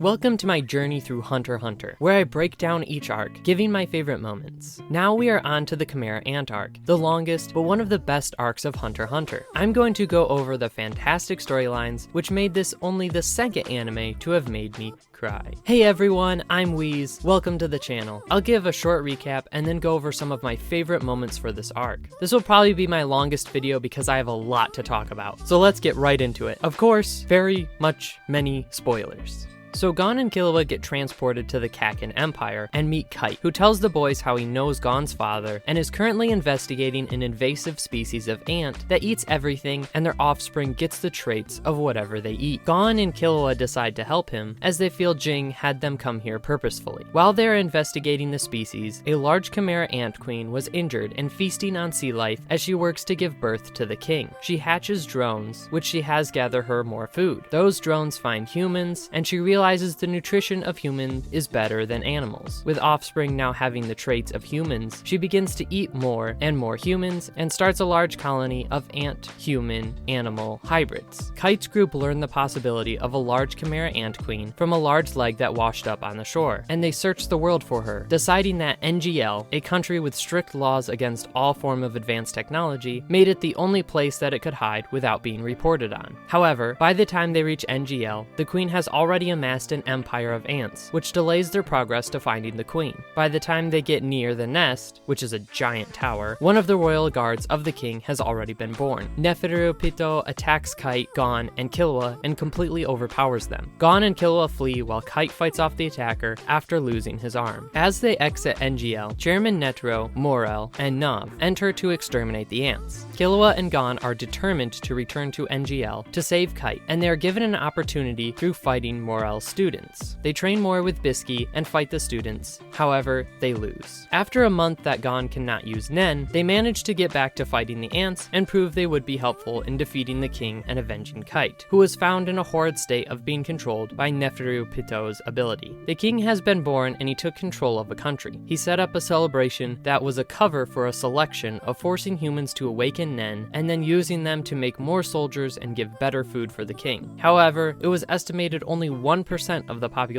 Welcome to my journey through Hunter x Hunter, where I break down each arc, giving my favorite moments. Now we are on to the Chimera Ant Arc, the longest but one of the best arcs of Hunter x Hunter. I'm going to go over the fantastic storylines, which made this only the second anime to have made me cry. Hey everyone, I'm Wheeze. Welcome to the channel. I'll give a short recap and then go over some of my favorite moments for this arc. This will probably be my longest video because I have a lot to talk about. So let's get right into it. Of course, many spoilers. So Gon and Killua get transported to the Kakin Empire and meet Kite, who tells the boys how he knows Gon's father and is currently investigating an invasive species of ant that eats everything and their offspring gets the traits of whatever they eat. Gon and Killua decide to help him as they feel Jing had them come here purposefully. While they're investigating the species, a large Chimera Ant Queen was injured and feasting on sea life as she works to give birth to the king. She hatches drones, which she has gather her more food. Those drones find humans, and she realizes the nutrition of humans is better than animals. With offspring now having the traits of humans, she begins to eat more and more humans and starts a large colony of ant-human-animal hybrids. Kite's group learn the possibility of a large Chimera Ant Queen from a large leg that washed up on the shore, and they search the world for her, deciding that NGL, a country with strict laws against all form of advanced technology, made it the only place that it could hide without being reported on. However, by the time they reach NGL, the queen has already amassed an empire of ants, which delays their progress to finding the queen. By the time they get near the nest, which is a giant tower, one of the royal guards of the king has already been born. Neferupito attacks Kite, Gon, and Killua and completely overpowers them. Gon and Killua flee while Kite fights off the attacker after losing his arm. As they exit NGL, Chairman Netero, Morel, and Nav enter to exterminate the ants. Killua and Gon are determined to return to NGL to save Kite, and they are given an opportunity through fighting Morel's students. They train more with Bisky and fight the students, however, they lose. After a month that Gon cannot use Nen, they manage to get back to fighting the ants and prove they would be helpful in defeating the king and avenging Kite, who was found in a horrid state of being controlled by Neferupito's ability. The king has been born and he took control of a country. He set up a celebration that was a cover for a selection of forcing humans to awaken Nen and then using them to make more soldiers and give better food for the king. However, it was estimated only 1% of the population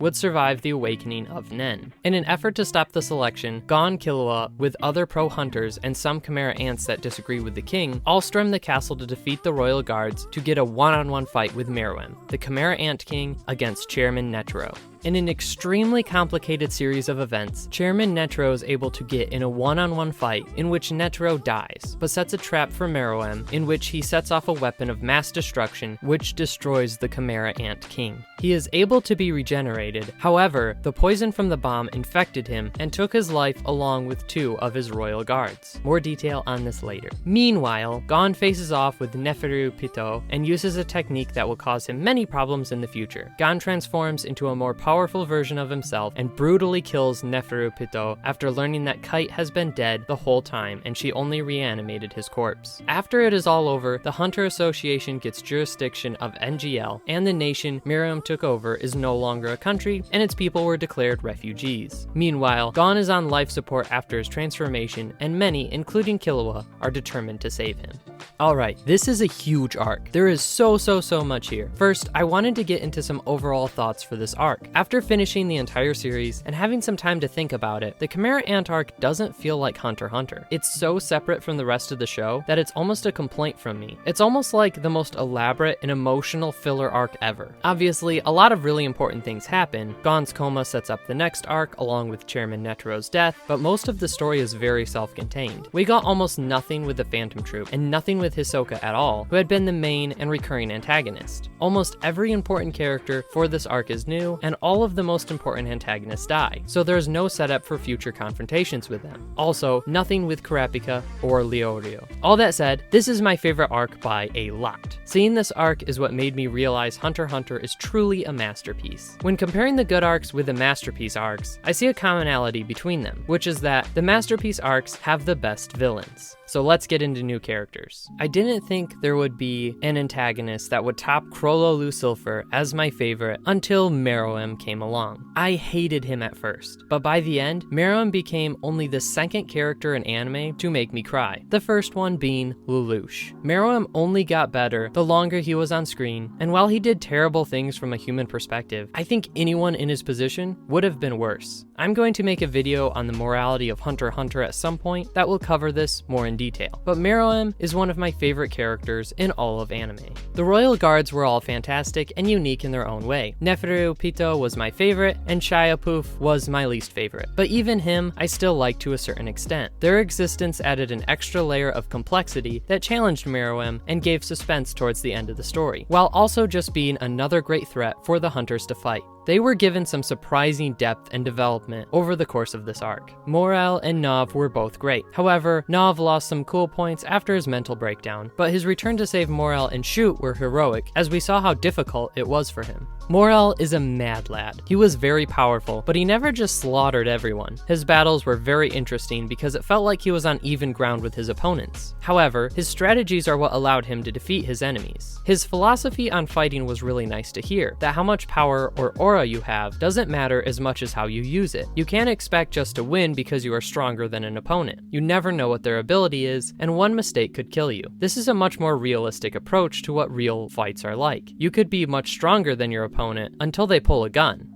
would survive the awakening of Nen. In an effort to stop the selection, Gon, Killua, with other pro-hunters and some Chimera ants that disagree with the king, all storm the castle to defeat the royal guards to get a one-on-one fight with Meruem, the Chimera Ant King, against Chairman Netero. In an extremely complicated series of events, Chairman Netero is able to get in a one-on-one fight in which Netero dies, but sets a trap for Meruem in which he sets off a weapon of mass destruction which destroys the Chimera Ant King. He is able to be regenerated, however, the poison from the bomb infected him and took his life along with 2 of his royal guards. More detail on this later. Meanwhile, Gon faces off with Neferupito and uses a technique that will cause him many problems in the future. Gon transforms into a more powerful version of himself and brutally kills Neferupito after learning that Kite has been dead the whole time and she only reanimated his corpse. After it is all over, the Hunter Association gets jurisdiction of NGL, and the nation Meruem took over is no longer a country and its people were declared refugees. Meanwhile, Gon is on life support after his transformation and many, including Killua, are determined to save him. Alright, this is a huge arc. There is so much here. First, I wanted to get into some overall thoughts for this arc. After finishing the entire series and having some time to think about it, the Chimera Ant Arc doesn't feel like Hunter x Hunter. It's so separate from the rest of the show that it's almost a complaint from me. It's almost like the most elaborate and emotional filler arc ever. Obviously, a lot of really important things happen. Gon's coma sets up the next arc along with Chairman Netero's death, but most of the story is very self-contained. We got almost nothing with the Phantom Troop and nothing with Hisoka at all, who had been the main and recurring antagonist. Almost every important character for this arc is new, and all of the most important antagonists die, so there's no setup for future confrontations with them. Also, nothing with Kurapika or Leorio. All that said, this is my favorite arc by a lot. Seeing this arc is what made me realize Hunter x Hunter is truly a masterpiece. When comparing the good arcs with the masterpiece arcs, I see a commonality between them, which is that the masterpiece arcs have the best villains. So let's get into new characters. I didn't think there would be an antagonist that would top Crollo Lucifer as my favorite until Meruem Meruem came along. I hated him at first, but by the end, Meruem became only the second character in anime to make me cry, the first one being Lelouch. Meruem only got better the longer he was on screen, and while he did terrible things from a human perspective, I think anyone in his position would have been worse. I'm going to make a video on the morality of Hunter x Hunter at some point that will cover this more in detail, but Meruem is one of my favorite characters in all of anime. The royal guards were all fantastic and unique in their own way. Neferu Pito was my favorite, and Shayapuf was my least favorite, but even him I still liked to a certain extent. Their existence added an extra layer of complexity that challenged Meruem and gave suspense towards the end of the story, while also just being another great threat for the hunters to fight. They were given some surprising depth and development over the course of this arc. Morel and Nav were both great. However, Nav lost some cool points after his mental breakdown, but his return to save Morel and Shoot were heroic, as we saw how difficult it was for him. Morel is a mad lad. He was very powerful, but he never just slaughtered everyone. His battles were very interesting because it felt like he was on even ground with his opponents. However, his strategies are what allowed him to defeat his enemies. His philosophy on fighting was really nice to hear, that how much power or aura you have doesn't matter as much as how you use it. You can't expect just to win because you are stronger than an opponent. You never know what their ability is, and one mistake could kill you. This is a much more realistic approach to what real fights are like. You could be much stronger than your opponent until they pull a gun.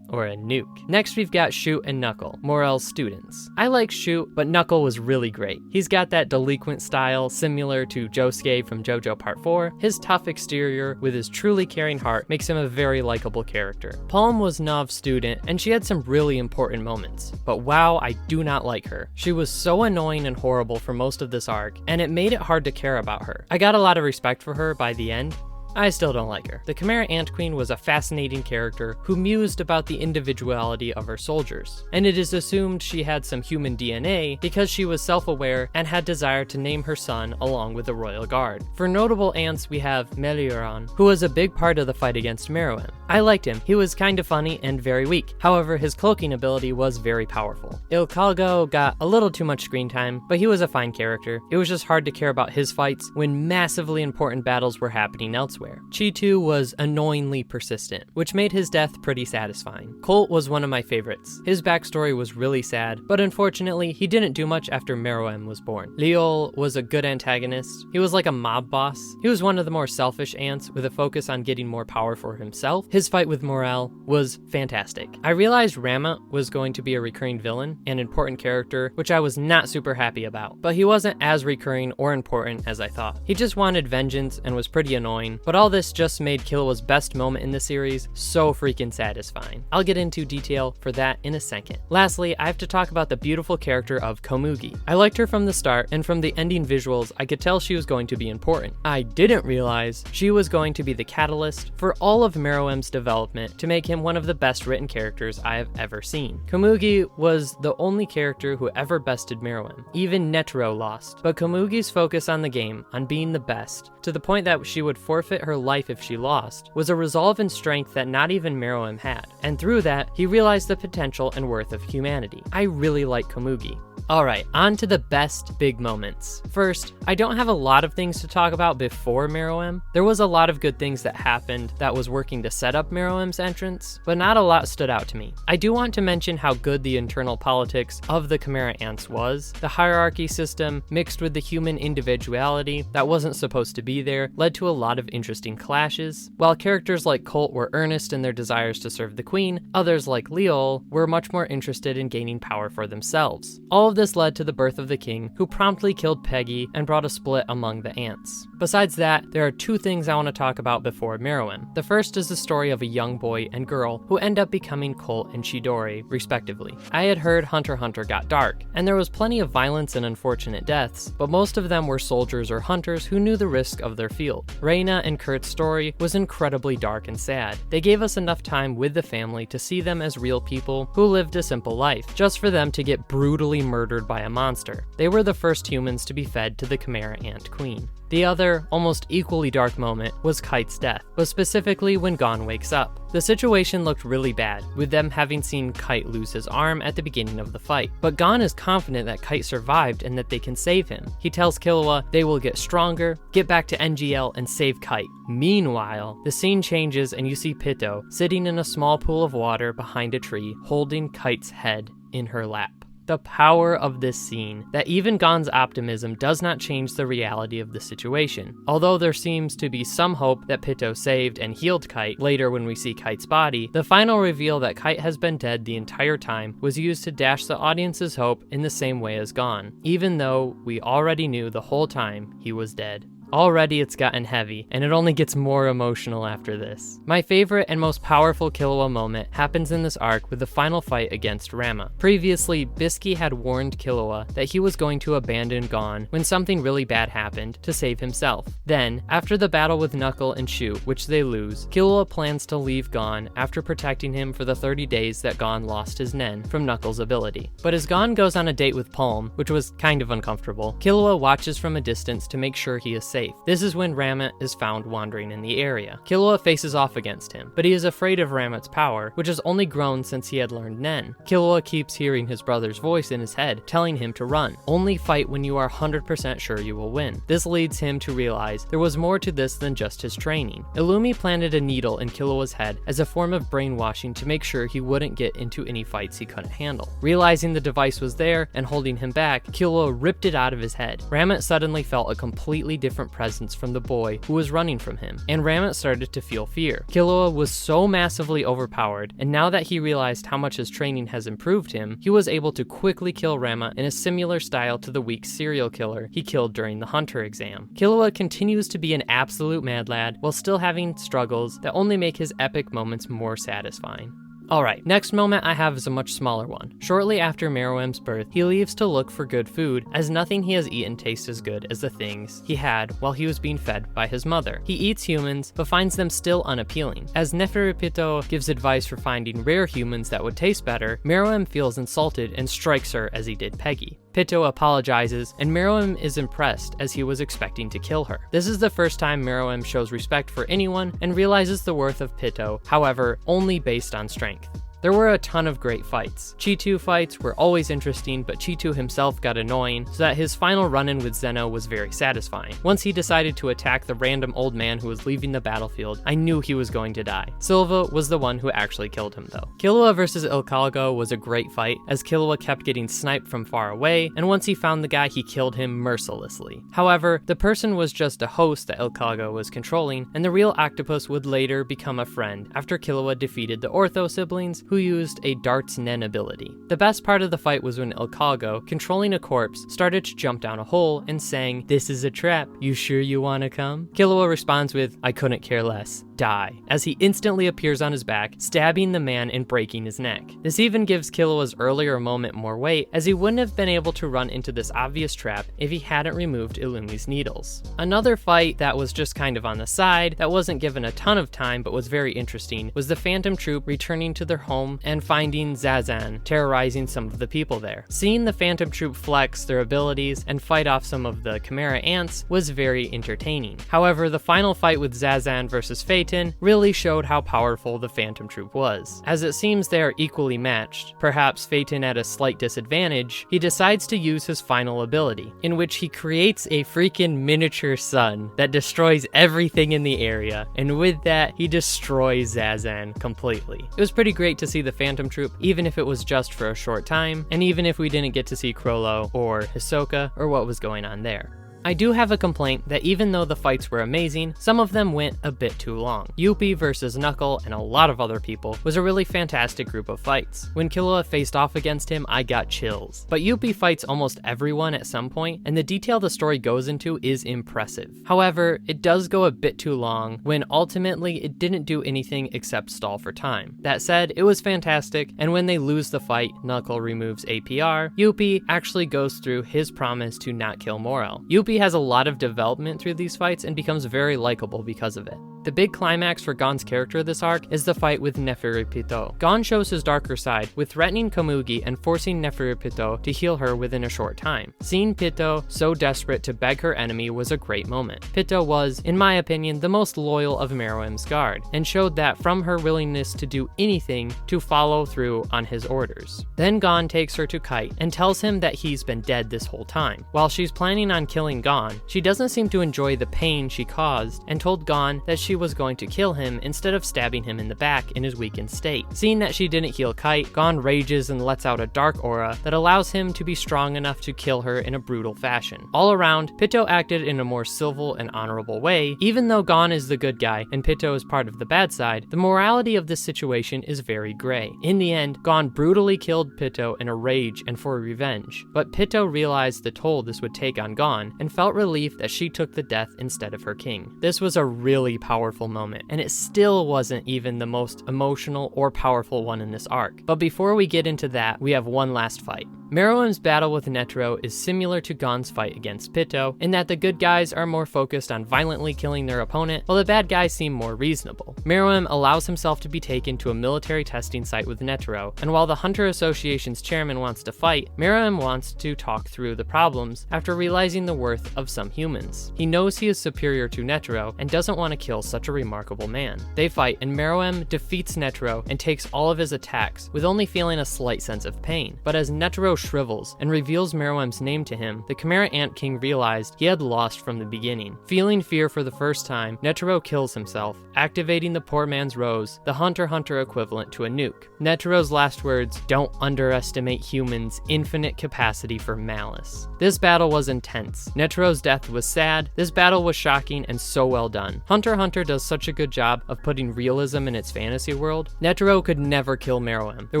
Or a nuke. Next we've got Shoot and Knuckle, Morel's students. I like Shoot, but Knuckle was really great. He's got that delinquent style similar to Josuke from JoJo Part 4. His tough exterior with his truly caring heart makes him a very likable character. Palm was Nav's student, and she had some really important moments, but wow, I do not like her. She was so annoying and horrible for most of this arc, and it made it hard to care about her. I got a lot of respect for her by the end. I still don't like her. The Chimera Ant Queen was a fascinating character who mused about the individuality of her soldiers, and it is assumed she had some human DNA because she was self-aware and had desire to name her son along with the royal guard. For notable ants, we have Melioran, who was a big part of the fight against Meruem. I liked him. He was kinda funny and very weak. However, his cloaking ability was very powerful. Ilkalgo got a little too much screen time, but he was a fine character. It was just hard to care about his fights when massively important battles were happening elsewhere. Chitu was annoyingly persistent, which made his death pretty satisfying. Colt was one of my favorites. His backstory was really sad, but unfortunately, he didn't do much after Meruem was born. Leol was a good antagonist. He was like a mob boss. He was one of the more selfish ants with a focus on getting more power for himself. His fight with Morel was fantastic. I realized Ramat was going to be a recurring villain, an important character, which I was not super happy about, but he wasn't as recurring or important as I thought. He just wanted vengeance and was pretty annoying, but all this just made Killwa's best moment in the series so freaking satisfying. I'll get into detail for that in a second. Lastly, I have to talk about the beautiful character of Komugi. I liked her from the start, and from the ending visuals, I could tell she was going to be important. I didn't realize she was going to be the catalyst for all of Meruem's development to make him one of the best written characters I have ever seen. Komugi was the only character who ever bested Meruem. Even Netero lost, but Komugi's focus on the game, on being the best, to the point that she would forfeit her life if she lost, was a resolve and strength that not even Meruem had. And through that, he realized the potential and worth of humanity. I really like Komugi. Alright, on to the best big moments. First, I don't have a lot of things to talk about before Meruem. There was a lot of good things that happened that was working to set up Meruem's entrance, but not a lot stood out to me. I do want to mention how good the internal politics of the Chimera Ants was. The hierarchy system, mixed with the human individuality that wasn't supposed to be there, led to a lot of interesting clashes. While characters like Colt were earnest in their desires to serve the queen, others like Leol were much more interested in gaining power for themselves. All of this led to the birth of the king, who promptly killed Peggy and brought a split among the ants. Besides that, there are two things I want to talk about before Meruem. The first is the story of a young boy and girl who end up becoming Colt and Chidori, respectively. I had heard Hunter x Hunter got dark, and there was plenty of violence and unfortunate deaths, but most of them were soldiers or hunters who knew the risk of their field. Reina and Kurt's story was incredibly dark and sad. They gave us enough time with the family to see them as real people who lived a simple life, just for them to get brutally murdered murdered by a monster. They were the first humans to be fed to the Chimera Ant Queen. The other, almost equally dark moment was Kite's death, but specifically when Gon wakes up. The situation looked really bad, with them having seen Kite lose his arm at the beginning of the fight. But Gon is confident that Kite survived and that they can save him. He tells Killua they will get stronger, get back to NGL, and save Kite. Meanwhile, the scene changes and you see Pitto sitting in a small pool of water behind a tree, holding Kite's head in her lap. The power of this scene, that even Gon's optimism does not change the reality of the situation. Although there seems to be some hope that Pitto saved and healed Kite later when we see Kite's body, the final reveal that Kite has been dead the entire time was used to dash the audience's hope in the same way as Gon, even though we already knew the whole time he was dead. Already it's gotten heavy, and it only gets more emotional after this. My favorite and most powerful Killua moment happens in this arc with the final fight against Rama. Previously, Bisky had warned Killua that he was going to abandon Gon when something really bad happened to save himself. Then, after the battle with Knuckle and Shu, which they lose, Killua plans to leave Gon after protecting him for the 30 days that Gon lost his Nen from Knuckles' ability. But as Gon goes on a date with Palm, which was kind of uncomfortable, Killua watches from a distance to make sure he is safe. This is when Rammet is found wandering in the area. Killua faces off against him, but he is afraid of Rammet's power, which has only grown since he had learned Nen. Killua keeps hearing his brother's voice in his head, telling him to run. Only fight when you are 100% sure you will win. This leads him to realize there was more to this than just his training. Illumi planted a needle in Killua's head as a form of brainwashing to make sure he wouldn't get into any fights he couldn't handle. Realizing the device was there and holding him back, Killua ripped it out of his head. Rammet suddenly felt a completely different presence from the boy who was running from him, and Rammet started to feel fear. Killua was so massively overpowered, and now that he realized how much his training has improved him, he was able to quickly kill Rammet in a similar style to the weak serial killer he killed during the Hunter exam. Killua continues to be an absolute mad lad while still having struggles that only make his epic moments more satisfying. Alright, next moment I have is a much smaller one. Shortly after Meruem's birth, he leaves to look for good food, as nothing he has eaten tastes as good as the things he had while he was being fed by his mother. He eats humans, but finds them still unappealing. As Neferupito gives advice for finding rare humans that would taste better, Meruem feels insulted and strikes her as he did Peggy. Pitto apologizes, and Meruem is impressed as he was expecting to kill her. This is the first time Meruem shows respect for anyone and realizes the worth of Pitto, however, only based on strength. There were a ton of great fights. Chitu fights were always interesting, but Chitu himself got annoying, so that his final run-in with Zeno was very satisfying. Once he decided to attack the random old man who was leaving the battlefield, I knew he was going to die. Silva was the one who actually killed him though. Killua vs Ilkalgo was a great fight, as Killua kept getting sniped from far away, and once he found the guy, he killed him mercilessly. However, the person was just a host that Ilkalgo was controlling, and the real octopus would later become a friend after Killua defeated the Ortho siblings, who used a Dart's Nen ability. The best part of the fight was when Ilkalgo, controlling a corpse, started to jump down a hole and sang, "This is a trap, you sure you wanna come?" Killua responds with, "I couldn't care less. Die," as he instantly appears on his back, stabbing the man and breaking his neck. This even gives Killua's earlier moment more weight, as he wouldn't have been able to run into this obvious trap if he hadn't removed Illumi's needles. Another fight that was just kind of on the side, that wasn't given a ton of time but was very interesting, was the Phantom Troop returning to their home and finding Zazan terrorizing some of the people there. Seeing the Phantom Troop flex their abilities and fight off some of the Chimera Ants was very entertaining. However, the final fight with Zazan versus Phaeton really showed how powerful the Phantom Troop was. As it seems they are equally matched, perhaps Phaeton at a slight disadvantage, he decides to use his final ability, in which he creates a freaking miniature sun that destroys everything in the area, and with that, he destroys Zazan completely. It was pretty great to see the Phantom Troop, even if it was just for a short time, and even if we didn't get to see Crollo or Hisoka or what was going on there. I do have a complaint that even though the fights were amazing, some of them went a bit too long. Yuppie versus Knuckle and a lot of other people was a really fantastic group of fights. When Killua faced off against him, I got chills. But Yuppie fights almost everyone at some point, and the detail the story goes into is impressive. However, it does go a bit too long, when ultimately it didn't do anything except stall for time. That said, it was fantastic, and when they lose the fight, Knuckle removes APR, Yuppie actually goes through his promise to not kill Morel. Yuppie has a lot of development through these fights and becomes very likable because of it. The big climax for Gon's character this arc is the fight with Neferupito. Gon shows his darker side with threatening Komugi and forcing Neferupito to heal her within a short time. Seeing Pito so desperate to beg her enemy was a great moment. Pito was, in my opinion, the most loyal of Meruem's guard, and showed that from her willingness to do anything to follow through on his orders. Then Gon takes her to Kite and tells him that he's been dead this whole time. While she's planning on killing Gon, she doesn't seem to enjoy the pain she caused and told Gon that she was going to kill him instead of stabbing him in the back in his weakened state. Seeing that she didn't heal Kite, Gon rages and lets out a dark aura that allows him to be strong enough to kill her in a brutal fashion. All around, Pito acted in a more civil and honorable way. Even though Gon is the good guy and Pito is part of the bad side, the morality of this situation is very gray. In the end, Gon brutally killed Pito in a rage and for revenge, but Pito realized the toll this would take on Gon and felt relief that she took the death instead of her king. This was a really powerful moment, and it still wasn't even the most emotional or powerful one in this arc. But before we get into that, we have one last fight. Meruem's battle with Netero is similar to Gon's fight against Pito, in that the good guys are more focused on violently killing their opponent, while the bad guys seem more reasonable. Meruem allows himself to be taken to a military testing site with Netero, and while the Hunter Association's chairman wants to fight, Meruem wants to talk through the problems after realizing the worth of some humans. He knows he is superior to Netero and doesn't want to kill such a remarkable man. They fight, and Meruem defeats Netero and takes all of his attacks, with only feeling a slight sense of pain. But as Netero shrivels and reveals Meruem's name to him, the Chimera Ant King realized he had lost from the beginning. Feeling fear for the first time, Netero kills himself, activating the poor man's rose, the Hunter x Hunter equivalent to a nuke. Netero's last words, "Don't underestimate humans' infinite capacity for malice." This battle was intense. Netero's death was sad, this battle was shocking and so well done. Hunter x Hunter does such a good job of putting realism in its fantasy world. Netero could never kill Meruem. There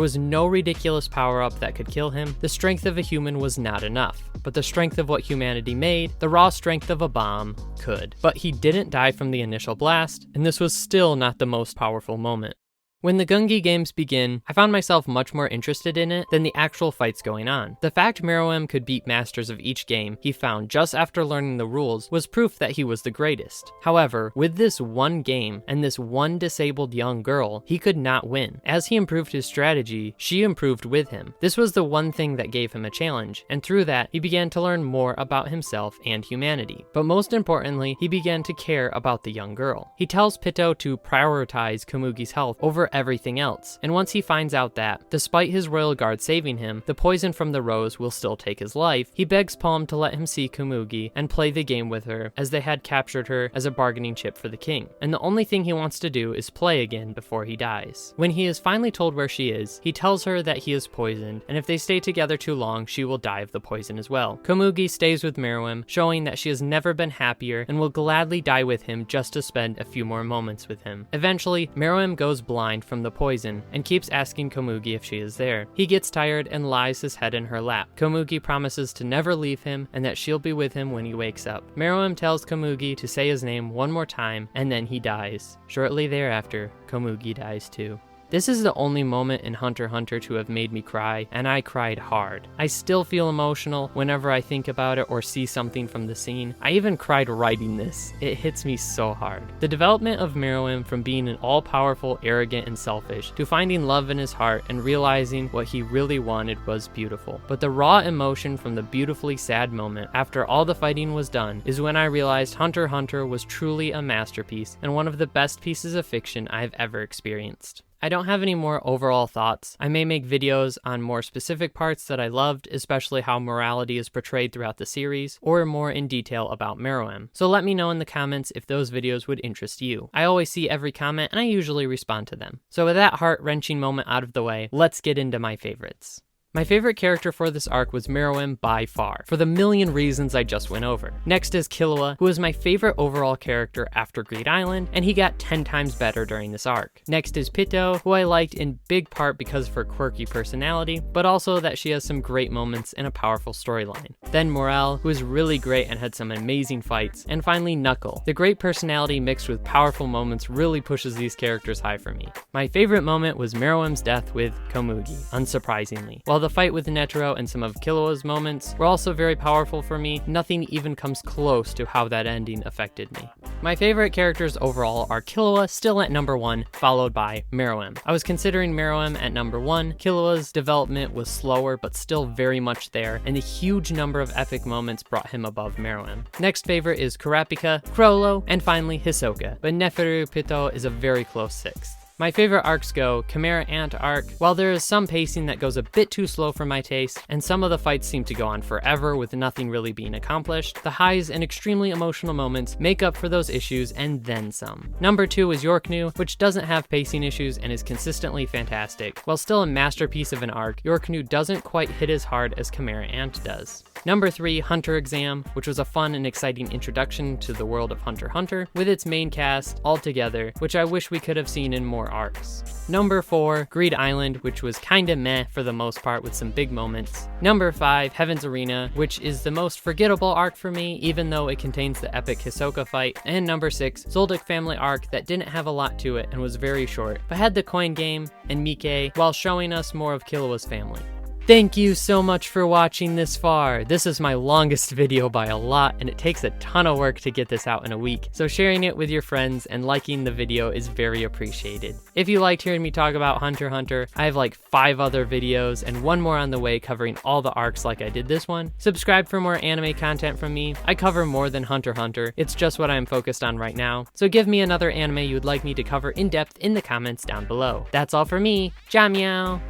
was no ridiculous power-up that could kill him. The strength of a human was not enough, but the strength of what humanity made, the raw strength of a bomb, could. But he didn't die from the initial blast, and this was still not the most powerful moment. When the Gungi games begin, I found myself much more interested in it than the actual fights going on. The fact Meruem could beat masters of each game he found just after learning the rules was proof that he was the greatest. However, with this one game and this one disabled young girl, he could not win. As he improved his strategy, she improved with him. This was the one thing that gave him a challenge, and through that, he began to learn more about himself and humanity. But most importantly, he began to care about the young girl. He tells Pito to prioritize Komugi's health over everything else, and once he finds out that, despite his royal guard saving him, the poison from the rose will still take his life, he begs Palm to let him see Komugi and play the game with her, as they had captured her as a bargaining chip for the king, and the only thing he wants to do is play again before he dies. When he is finally told where she is, he tells her that he is poisoned, and if they stay together too long, she will die of the poison as well. Komugi stays with Meruem, showing that she has never been happier and will gladly die with him just to spend a few more moments with him. Eventually, Meruem goes blind from the poison and keeps asking Komugi if she is there. He gets tired and lies his head in her lap. Komugi promises to never leave him and that she'll be with him when he wakes up. Meruem tells Komugi to say his name one more time and then he dies. Shortly thereafter, Komugi dies too. This is the only moment in Hunter x Hunter to have made me cry, and I cried hard. I still feel emotional whenever I think about it or see something from the scene. I even cried writing this. It hits me so hard. The development of Meruem from being an all-powerful, arrogant, and selfish to finding love in his heart and realizing what he really wanted was beautiful. But the raw emotion from the beautifully sad moment after all the fighting was done is when I realized Hunter x Hunter was truly a masterpiece and one of the best pieces of fiction I've ever experienced. I don't have any more overall thoughts. I may make videos on more specific parts that I loved, especially how morality is portrayed throughout the series, or more in detail about Meruem. So let me know in the comments if those videos would interest you. I always see every comment and I usually respond to them. So with that heart-wrenching moment out of the way, let's get into my favorites. My favorite character for this arc was Meruem by far, for the million reasons I just went over. Next is Killua, who is my favorite overall character after Greed Island, and he got 10 times better during this arc. Next is Pito, who I liked in big part because of her quirky personality, but also that she has some great moments and a powerful storyline. Then Morel, who is really great and had some amazing fights, and finally Knuckle. The great personality mixed with powerful moments really pushes these characters high for me. My favorite moment was Meruem's death with Komugi, unsurprisingly. While While the fight with Netero and some of Killua's moments were also very powerful for me, nothing even comes close to how that ending affected me. My favorite characters overall are Killua, still at number 1, followed by Meruem. I was considering Meruem at number 1. Killua's development was slower but still very much there, and the huge number of epic moments brought him above Meruem. Next favorite is Kurapika, Chrollo, and finally Hisoka, but Neferu Pito is a very close 6th. My favorite arcs go Chimera Ant Arc. While there is some pacing that goes a bit too slow for my taste, and some of the fights seem to go on forever with nothing really being accomplished, the highs and extremely emotional moments make up for those issues and then some. Number 2 is Yorknu, which doesn't have pacing issues and is consistently fantastic. While still a masterpiece of an arc, Yorknu doesn't quite hit as hard as Chimera Ant does. Number 3, Hunter Exam, which was a fun and exciting introduction to the world of Hunter x Hunter, with its main cast all together, which I wish we could have seen in more arcs. Number 4, Greed Island, which was kinda meh for the most part with some big moments. Number 5, Heaven's Arena, which is the most forgettable arc for me, even though it contains the epic Hisoka fight. And number 6, Zoldyck family arc that didn't have a lot to it and was very short, but had the coin game and Mike while showing us more of Killua's family. Thank you so much for watching this far. This is my longest video by a lot, and it takes a ton of work to get this out in a week, so sharing it with your friends and liking the video is very appreciated. If you liked hearing me talk about Hunter x Hunter, I have like 5 other videos and 1 more on the way covering all the arcs like I did this one. Subscribe for more anime content from me. I cover more than Hunter x Hunter, it's just what I'm focused on right now, so give me another anime you'd like me to cover in depth in the comments down below. That's all for me, Jamyao!